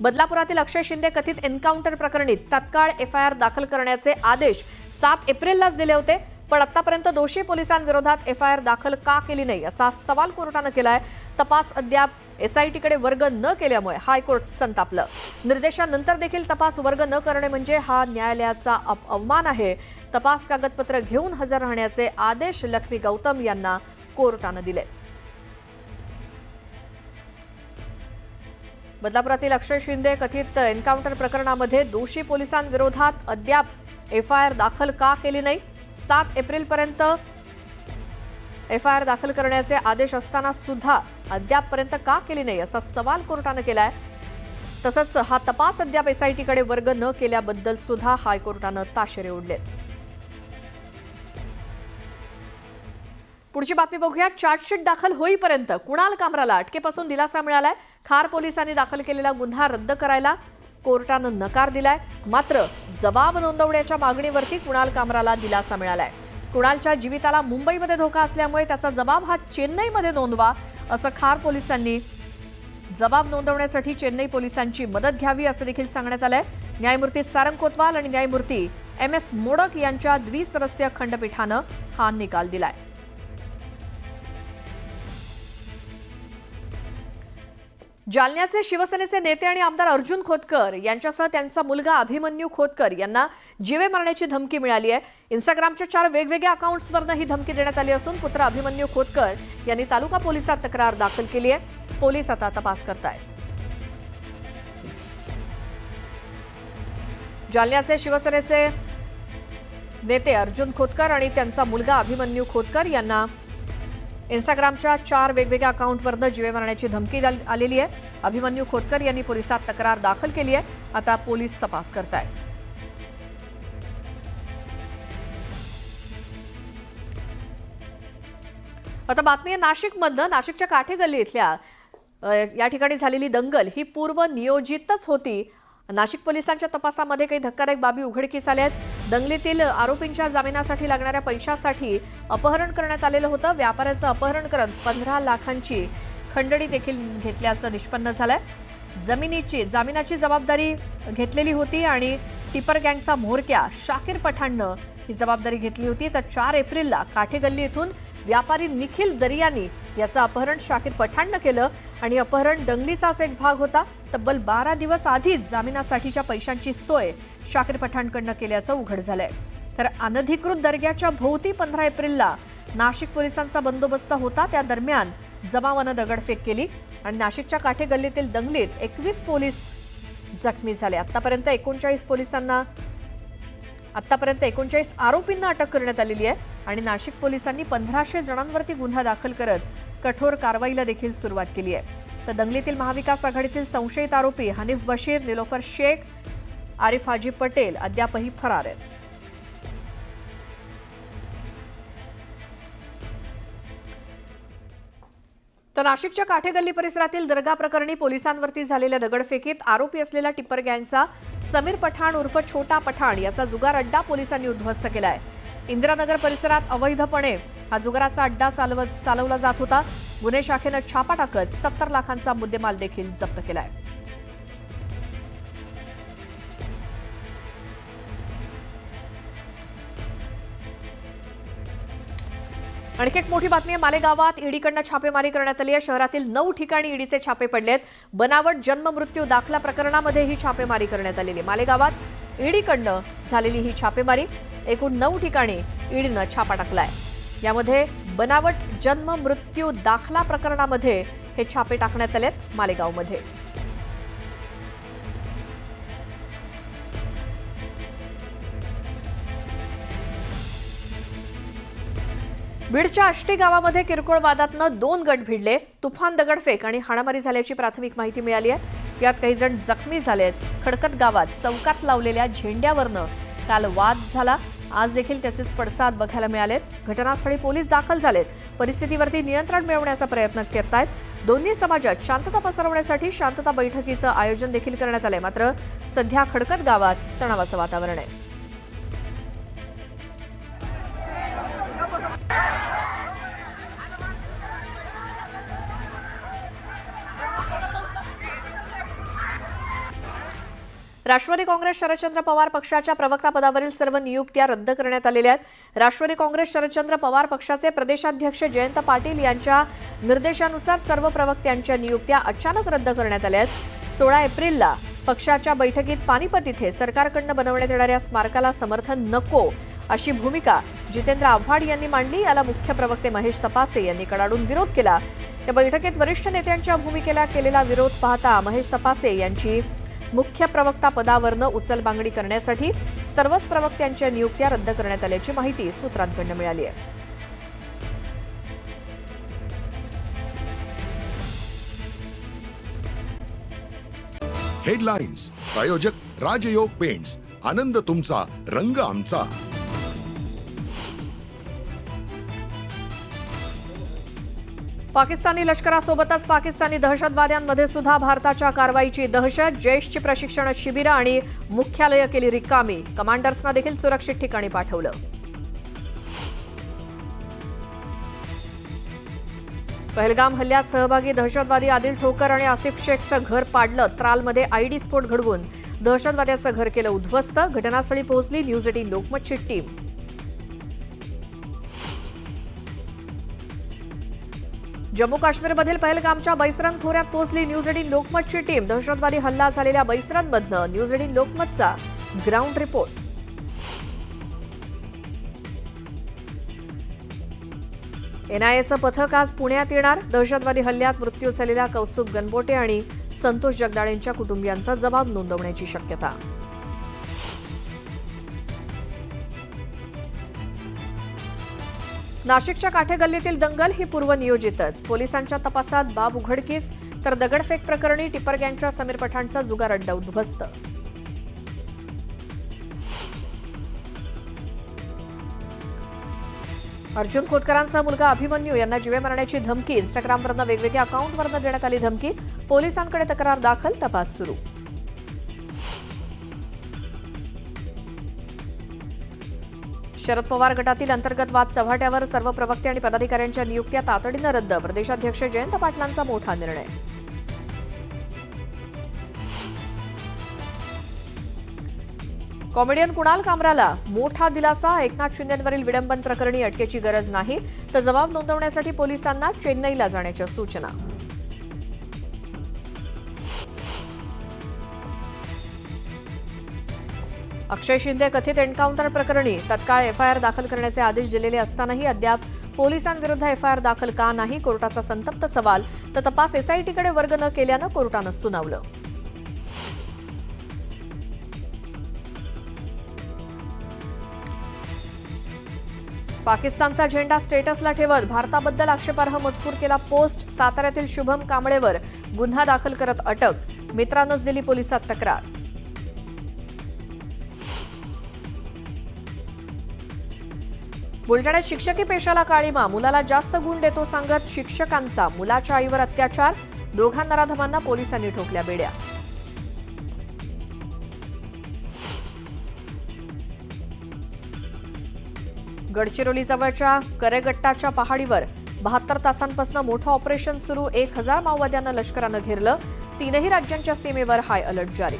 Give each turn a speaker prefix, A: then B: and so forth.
A: बदलापुरातील अक्षय शिंदे कथित एन्काउंटर प्रकरणी तत्काळ एफआयआर दाखल करण्याचे आदेश 7 एप्रिललाच दिले होते, पण आतापर्यंत दोषी पोलिसांविरोधात एफआयआर दाखल का केली नाही असा सवाल कोर्टाने केलाय। तपास अद्याप एसआयटीकडे वर्ग न केल्यामुळे हायकोर्ट संतापलं। निर्देशानंतर देखील तपास वर्ग न करणे म्हणजे हा न्यायालयाचा अवमान आहे। तपास कागदपत्र घेऊन हजर राहण्याचे आदेश लक्ष्मी गौतम यांना कोर्टाने दिले। बदलापुरातील अक्षय शिंदे कथित एन्काउंटर प्रकरणामध्ये दोषी पोलिसांविरोधात अद्याप एफआयआर दाखल का केली नाही? 7 एप्रिलपर्यंत एफआयआर दाखल करण्याचे आदेश असताना सुद्धा अद्यापपर्यंत का केली नाही असा सवाल कोर्टाने केलाय। तसंच हा तपास अद्याप एसआयटीकडे वर्ग न केल्याबद्दल सुद्धा हायकोर्टाने ताशेरे ओढले। पुढची बातमी बघूया। चार्जशीट दाखल होईपर्यंत कुणाल कामराला अटकेपासून दिलासा मिळालाय। खार पोलिसांनी दाखल केलेला गुन्हा रद्द करायला कोर्टाने नकार दिलाय, मात्र जबाब नोंदवण्याच्या मागणीवरती कुणाल कामराला दिलासा मिळालाय। कुणालच्या जीविताला मुंबईमध्ये धोका असल्यामुळे त्याचा जबाब हा चेन्नईमध्ये नोंदवा असं खार पोलिसांनी जबाब नोंदवण्यासाठी चेन्नई पोलिसांची मदत घ्यावी असं देखील सांगण्यात आलंय। न्यायमूर्ती सारंग कोतवाल आणि न्यायमूर्ती एम.एस. मोडक यांच्या द्विसदस्यीय खंडपीठानं हा निकाल दिलाय। जालन्याचे शिवसेनेचे नेते आणि आमदार अर्जुन खोतकर यांच्यासह त्यांचा मुलगा अभिमन्यू खोतकर यांना जीवे मारण्याची धमकी मिळाली आहे। इंस्टाग्रामच्या 4 वेगवेगळ्या अकाउंट्सवरून ही धमकी देण्यात आली असून पुत्र अभिमन्यू खोतकर यांनी तालुका पोलिसात तक्रार दाखल केली आहे। पोलीस आता तपास करतायत। जालन्याचे शिवसेनेचे नेते अर्जुन खोतकर आणि त्यांचा मुलगा अभिमन्यू खोतकर यांना इंस्टाग्रामच्या 4 वेगवेगळ्या अकाउंटवरून जीवे मारण्याची धमकी आलेली आहे। अभिमन्यू खोतकर यांनी पोलिसात तक्रार दाखल केली आहे। आता पोलीस तपास करतायत। आता बातमी आहे नाशिकमधनं। नाशिकच्या काठे गल्ली इथल्या या ठिकाणी झालेली दंगल ही पूर्व नियोजितच होती। नाशिक पोलिसांच्या तपासामध्ये काही धक्कादायक बाबी उघडकीस आल्या आहेत। दंगलीतील आरोपींच्या जामिनासाठी लागणाऱ्या पैशासाठी अपहरण करण्यात आलेलं होतं। व्यापाऱ्याचं अपहरण करत 15 लाखांची खंडणी देखील घेतल्याचं निष्पन्न झालंय। जामिनाची जबाबदारी घेतलेली होती आणि टिपर गँगचा म्होरक्या शाकीर पठाणनं ही जबाबदारी घेतली होती। तर 4 एप्रिलला काठेगल्ली इथून व्यापारी निखिल दरियानी याचं अपहरण शाकीर पठाणनं केलं आणि अपहरण दंगलीचाच एक भाग होता। तब्बल 12 दिवस आधीच जामिनासाठीच्या पैशांची सोय शाकीर पठाणकडनं केल्याचं उघड झालंय। तर अनधिकृत दर्ग्याच्या भोवती 15 एप्रिलला नाशिक पोलिसांचा बंदोबस्त होता। त्या दरम्यान जमावानं दगडफेक केली आणि नाशिकच्या काठे गल्लीतील दंगलीत 21 पोलीस जखमी झाले। आतापर्यंत 39 आरोपींना अटक करण्यात आलेली आहे आणि नाशिक पोलिसांनी 1500 जणांवरती गुन्हा दाखल करत कठोर कारवाईला देखील सुरुवात केली आहे। तर दंगलीतील महाविकास आघाडीतील संशयित आरोपी हनीफ बशीर, निलोफर शेख, आरिफ हाजी पटेल अद्यापही फरार आहेत। तर नाशिकच्या काठेगल्ली परिसरातील दर्गा प्रकरणी पोलिसांवरती झालेल्या दगडफेकीत आरोपी असलेला टिप्पर गँगचा समीर पठाण उर्फ छोटा पठाण याचा जुगार अड्डा पोलिसांनी उद्ध्वस्त केलाय। इंदिरानगर परिसरात अवैधपणे हा जुगाराचा अड्डा चालवला जात होता। गुन्हे शाखेनं छापा टाकत 70 लाखांचा मुद्देमाल देखील जप्त केलाय। आणखी एक मोठी बातमी आहे। मालेगावात ईडीकडनं छापेमारी करण्यात आली आहे। शहरातील 9 ठिकाणी ईडीचे छापे पडलेत। बनावट जन्म मृत्यू दाखला प्रकरणामध्ये ही छापेमारी करण्यात आलेली आहे। मालेगावात ईडीकडनं झालेली ही छापेमारी एकूण 9 ठिकाणी ईडीनं छापा टाकलाय। यामध्ये बनावट जन्म मृत्यू दाखला प्रकरणामध्ये हे छापे टाकण्यात आलेत मालेगावमध्ये। बीडच्या आष्टी गावामध्ये किरकोळ वादातनं 2 गट भिडले। तुफान दगडफेक आणि हाणामारी झाल्याची प्राथमिक माहिती मिळाली आहे। यात काही जण जखमी झालेत। खडकत गावात चौकात लावलेल्या झेंड्यावरनं काल वाद झाला। आज देखील त्याचेच पडसाद बघायला मिळालेत। घटनास्थळी पोलीस दाखल झालेत। परिस्थितीवरती नियंत्रण मिळवण्याचा प्रयत्न करतायत। दोन्ही समाजात शांतता पसरवण्यासाठी शांतता बैठकीचं आयोजन देखील करण्यात आलंय। मात्र सध्या खडकत गावात तणावाचं वातावरण आहे। राष्ट्रवादी काँग्रेस शरदचंद्र पवार पक्षाच्या प्रवक्ता पदावरील सर्व नियुक्त्या रद्द करण्यात आलेल्या आहेत। राष्ट्रवादी काँग्रेस शरदचंद्र पवार पक्षाचे प्रदेशाध्यक्ष जयंत पाटील यांच्या निर्देशानुसार सर्व प्रवक्त्यांच्या नियुक्त्या अचानक रद्द करण्यात आल्या आहेत। 16 एप्रिलला पक्षाच्या बैठकीत पानिपत इथे सरकारकडून बनवण्यात येणाऱ्या स्मारकाला समर्थन नको अशी भूमिका जितेंद्र आव्हाड यांनी मांडली। याला मुख्य प्रवक्ते महेश तपासे यांनी कडाडून विरोध केला। या बैठकीत वरिष्ठ नेत्यांच्या भूमिकेला केलेला विरोध पाहता महेश तपासे यांची मुख्य प्रवक्ता पदावरनं उचलबांगडी करण्यासाठी सर्वच प्रवक्त्यांच्या नियुक्त्या रद्द करण्यात आल्याची माहिती सूत्रांकडून मिळाली आहे।
B: हेडलाइन्स प्रायोजक राजयोग पेंट्स, आनंद तुमचा, रंग आमचा।
A: पाकिस्तानी लष्करासोबतच पाकिस्तानी दहशतवाद्यांमध्ये सुद्धा भारताच्या कारवाईची दहशत। जैशची प्रशिक्षण शिबिरं आणि मुख्यालय केली रिकामी। कमांडर्सना देखील सुरक्षित ठिकाणी पाठवलं। पहलगाम हल्ल्यात सहभागी दहशतवादी आदिल ठोकर आणि आसिफ शेखचं घर पाडलं। त्रालमध्ये आयडी स्फोट घडवून दहशतवाद्याचं घर केलं उद्ध्वस्त। घटनास्थळी पोहोचली न्यूज 18 लोकमतची टीम। जम्मू काश्मीरमधील पहलगामच्या बैसरन खोऱ्यात पोहोचली न्यूज 18 लोकमतची टीम। दहशतवादी हल्ला झालेल्या बैसरनमधनं न्यूज 18 लोकमतचा ग्राउंड रिपोर्ट। एनआयएचं पथक आज पुण्यात येणार। दहशतवादी हल्ल्यात मृत्यू झालेल्या कौस्तुभ गणबोटे आणि संतोष जगदाळेंच्या कुटुंबियांचा जबाब नोंदवण्याची शक्यता। नाशिकच्या काठेगल्लीतील दंगल ही पूर्वनियोजितच। पोलिसांच्या तपासात बाब उघडकीस, तर दगडफेक प्रकरणी टिपर गँगच्या समीर पठाणचा जुगार अड्डा उद्ध्वस्त। अर्जुन खोतकरांचा मुलगा अभिमन्यू यांना जीवे मारण्याची धमकी। इंस्टाग्रामवरनं वेगवेगळ्या अकाउंटवरनं देण्यात आली धमकी। पोलिसांकडे तक्रार दाखल, तपास सुरू। शरद पवार गटातील अंतर्गत वाद चव्हाट्यावर, सर्व प्रवक्ते आणि पदाधिकाऱ्यांच्या नियुक्त्या तातडीनं रद्द। प्रदेशाध्यक्ष जयंत पाटलांचा मोठा निर्णय। कॉमेडियन कुणाल कामराला मोठा दिलासा। एकनाथ शिंदेंवरील विडंबन प्रकरणी अटकेची गरज नाही, तर जबाब नोंदवण्यासाठी पोलिसांना चेन्नईला जाण्याच्या सूचना। अक्षय शिंदे कथित एन्काउंटर प्रकरणी तत्काळ एफआयआर दाखल करण्याचे आदेश दिलेले असतानाही अद्याप पोलिसांविरुद्ध एफआयआर दाखल का नाही, कोर्टाचा संतप्त सवाल। तर तपास एसआयटीकडे वर्ग न केल्यानं कोर्टानं सुनावलं। पाकिस्तानचा झेंडा स्टेटसला ठेवत भारताबद्दल आक्षेपार्ह मजकूर केला पोस्ट। साताऱ्यातील शुभम कांबळेवर गुन्हा दाखल करत अटक। मित्रानंच दिली पोलिसात तक्रार। बुलढाण्यात शिक्षकी पेशाला काळीमा। मुलाला जास्त गुण देतो सांगत शिक्षकांचा मुलाच्या आईवर अत्याचार। दोघां नराधमांना पोलिसांनी ठोकल्या बेड्या। गडचिरोली जवळच्या करेगट्टाच्या पहाडीवर 72 तासांपासून मोठं ऑपरेशन सुरू। 1000 माओवाद्यांना लष्करानं घेरलं। 3ही राज्यांच्या सीमेवर हाय अलर्ट जारी।